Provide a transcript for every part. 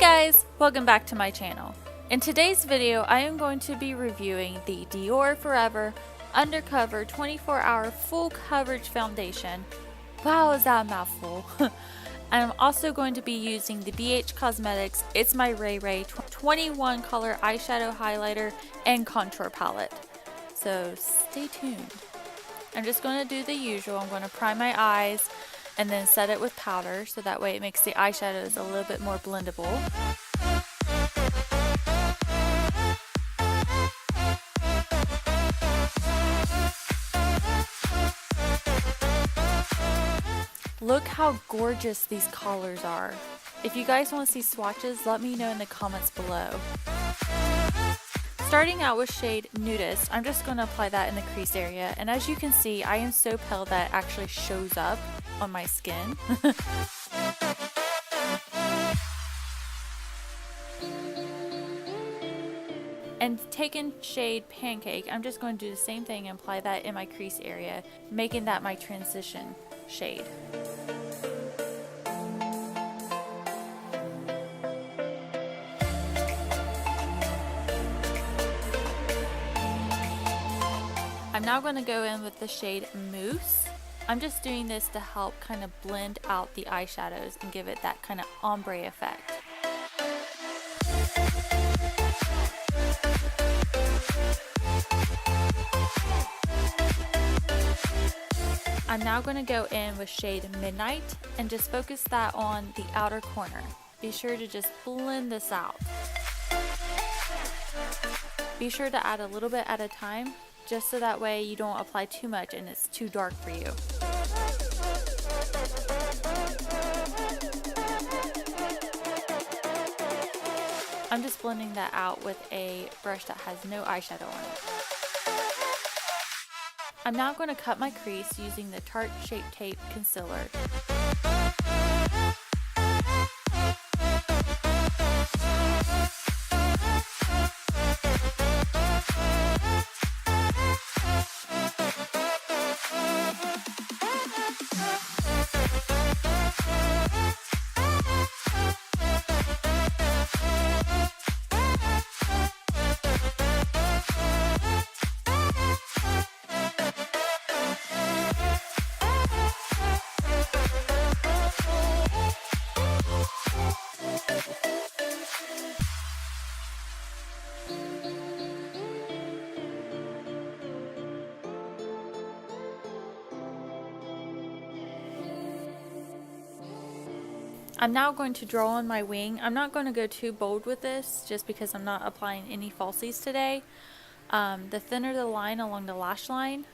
guys, welcome back to my channel. In today's video, I am going to be reviewing the Dior Forever Undercover 24-Hour Full Coverage Foundation. Wow, is that a mouthful? And I'm also going to be using the BH Cosmetics It's My Raye 21 color eyeshadow highlighter and contour palette. So stay tuned. I'm just going to do the usual. I'm going to prime my eyes and then set it with powder so that way it makes the eyeshadows a little bit more blendable. Look how gorgeous these colors are. If you guys want to see swatches, let me know in the comments below. Starting out with shade Nudist, I'm just going to apply that in the crease area, and as you can see, I am so pale that it actually shows up on my skin. And taking shade Pancake, I'm just going to do the same thing and apply that in my crease area, making that my transition shade. I'm now going to go in with the shade Mousse. I'm just doing this to help kind of blend out the eyeshadows and give it that kind of ombre effect. I'm now going to go in with shade Midnight and just focus that on the outer corner. Be sure to just blend this out. Be sure to add a little bit at a time, just so that way you don't apply too much and it's too dark for you. I'm just blending that out with a brush that has no eyeshadow on it. I'm now going to cut my crease using the Tarte Shape Tape Concealer. I'm now going to draw on my wing. I'm not going to go too bold with this just because I'm not applying any falsies today. The thinner the line along the lash line,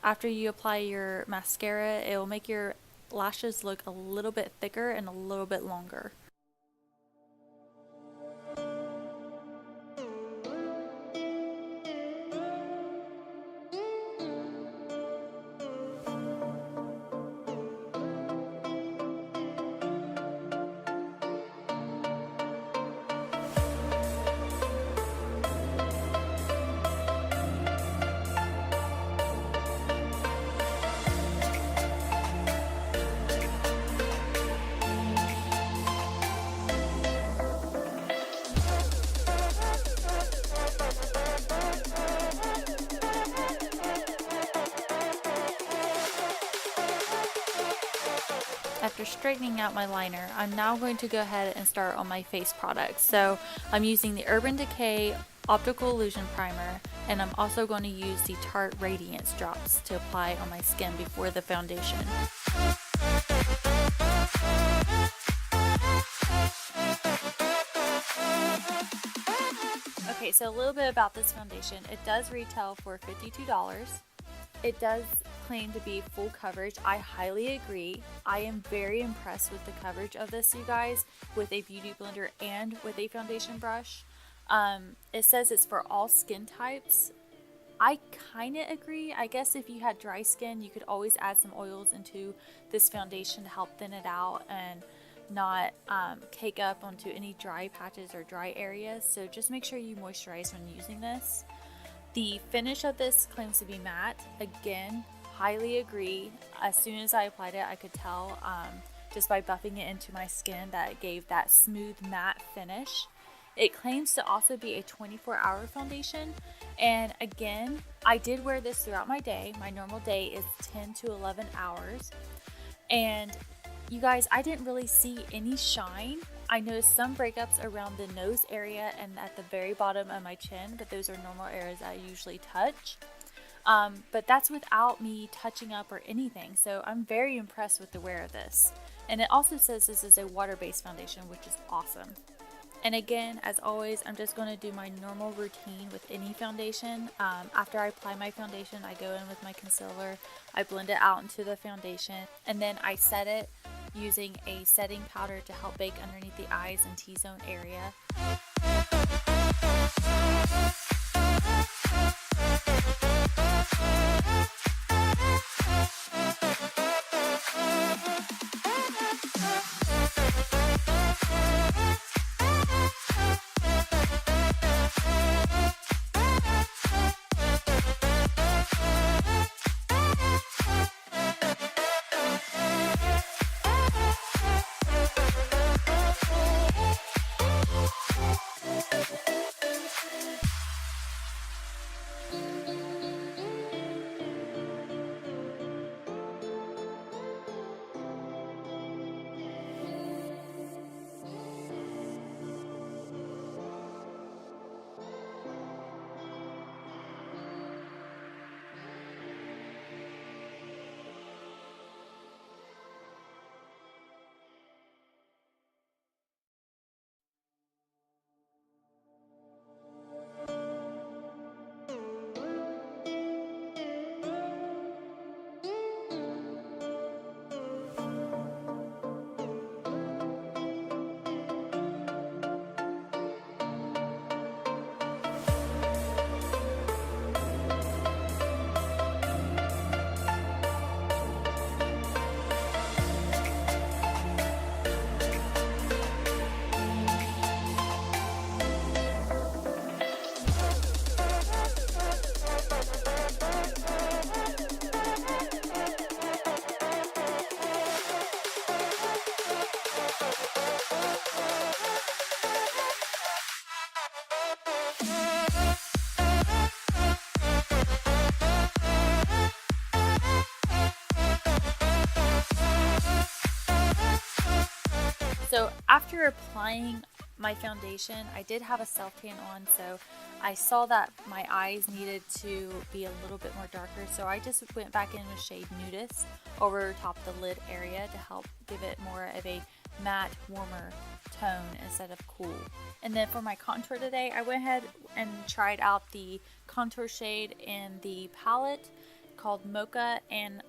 after you apply your mascara, it will make your lashes look a little bit thicker and a little bit longer. After straightening out my liner, I'm now going to go ahead and start on my face products. So I'm using the Urban Decay Optical Illusion Primer, and I'm also going to use the Tarte Radiance drops to apply on my skin before the foundation. Okay, so a little bit about this foundation. It does retail for $52. It does claim to be full coverage. I highly agree. I am very impressed with the coverage of this, you guys, with a beauty blender and with a foundation brush. It says it's for all skin types. I kind of agree. I guess if you had dry skin, you could always add some oils into this foundation to help thin it out and not cake up onto any dry patches or dry areas. So just make sure you moisturize when using this. The finish of this claims to be matte. Again, highly agree. As soon as I applied it, I could tell just by buffing it into my skin that it gave that smooth matte finish. It claims to also be a 24-hour foundation, and again, I did wear this throughout my day. My normal day is 10 to 11 hours, and you guys, I didn't really see any shine. I noticed some breakups around the nose area and at the very bottom of my chin, but those are normal areas I usually touch. But that's without me touching up or anything, so I'm very impressed with the wear of this. And it also says this is a water-based foundation, which is awesome. And again, as always, I'm just going to do my normal routine with any foundation. After I apply my foundation, I go in with my concealer, I blend it out into the foundation, and then I set it using a setting powder to help bake underneath the eyes and T-zone area. So after applying my foundation, I did have a self tan on, so I saw that my eyes needed to be a little bit more darker, so I just went back in with shade Nudist over top the lid area to help give it more of a matte, warmer tone instead of cool. And then for my contour today, I went ahead and tried out the contour shade in the palette called Mocha, and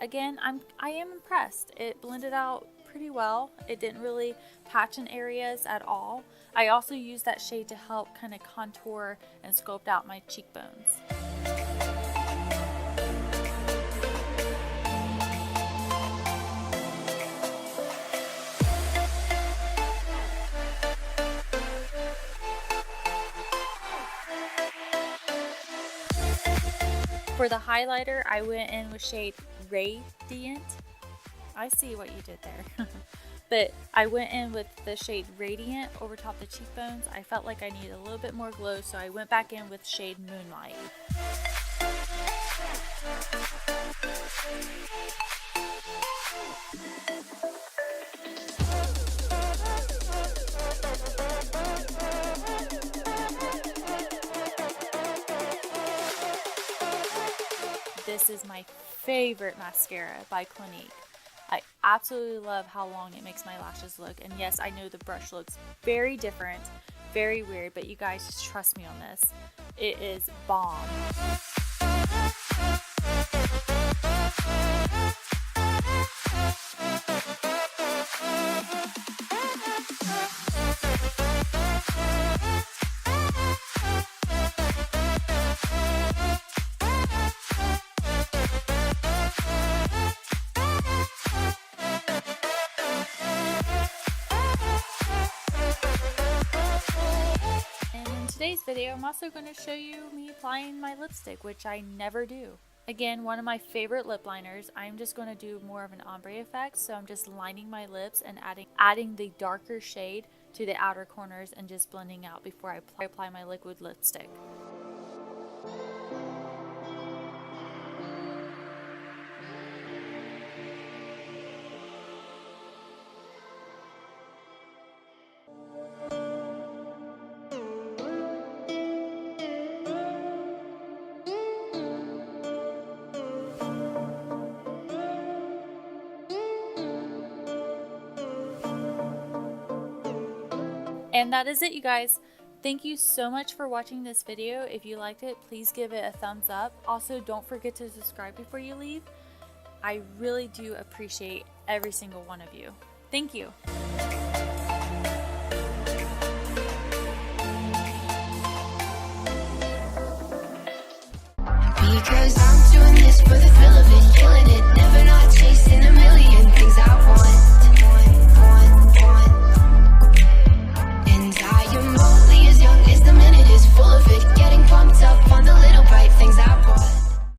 again, I am impressed. It blended out pretty well. It didn't really patch in areas at all. I also used that shade to help kind of contour and sculpt out my cheekbones. For the highlighter, I went in with shade Radiant. I see what you did there. But I went in with the shade Radiant over top the cheekbones. I felt like I needed a little bit more glow, so I went back in with shade Moonlight. This is my favorite mascara by Clinique. I absolutely love how long it makes my lashes look, and yes, I know the brush looks very different, very weird, but you guys just trust me on this. It is bomb. Today's video, I'm also going to show you me applying my lipstick, which I never do. Again, one of my favorite lip liners. I'm just going to do more of an ombre effect, so I'm just lining my lips and adding the darker shade to the outer corners and just blending out before I apply my liquid lipstick. And that is it, you guys. Thank you so much for watching this video. If you liked it, please give it a thumbs up. Also, don't forget to subscribe before you leave. I really do appreciate every single one of you. Thank you. Because I'm doing this for the thrill of it, killing it, never not chasing